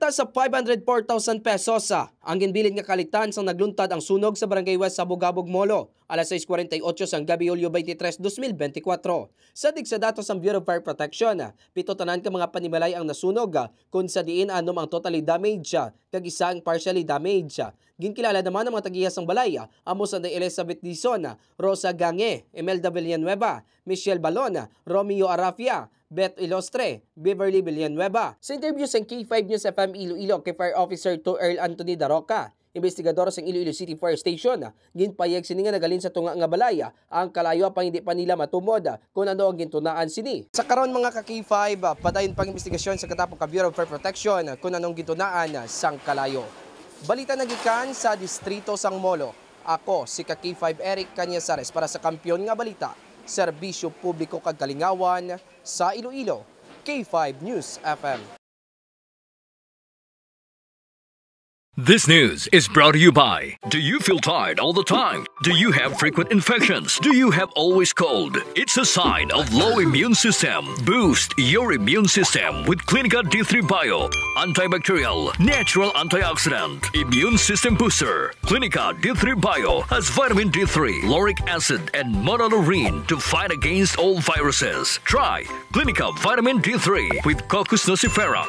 Hanggang sa 504,000 pesos ang ginbilin nga kaligtan sang nagluntad ang sunog sa Barangay West sa Bugabog, Molo, alas 6:48 sang gabi, Hulyo 23, 2024. Sa digsa datos ang Bureau of Fire Protection, 7 tanan ka mga panimalay ang nasunog kung sa diin anom ang totally damage kag isa ang partially damage. Ginkilala naman ang mga tagihas ng balay amo sa Elizabeth Dizon, Rosa Gange, Imelda Villanueva, Michelle Balon, Romeo Arafia, Beth Ilostre, Beverly Villanueva. Sa interview sa K5 News FM Iloilo kay Fire Officer 2 Earl Anthony Daroca, investigador sa Iloilo City Fire Station, ginpayag sini nga nagalin sa tunga nga balay ang kalayo pa hindi pa nila matumod kung ano ang gintunaan sini. Sa karon mga ka-K5, padayon pang investigasyon sa katapong ka Bureau of Fire Protection kung anong gintunaan sang kalayo. Balita nagikan sa distrito sang Molo. Ako si ka-K5 Eric Canyasares para sa Kampiyon nga Balita, Serbisyo Publiko kag Kalingawan sa Iloilo, K5 News FM. This news is brought to you by, do you feel tired all the time? Do you have frequent infections? Do you have always cold? It's a sign of low immune system. Boost your immune system with Clinica D3 Bio, antibacterial, natural antioxidant, immune system booster. Clinica D3 Bio has vitamin D3, lauric acid, and monolurine to fight against all viruses. Try Clinica Vitamin D3 with Coccus nocifera.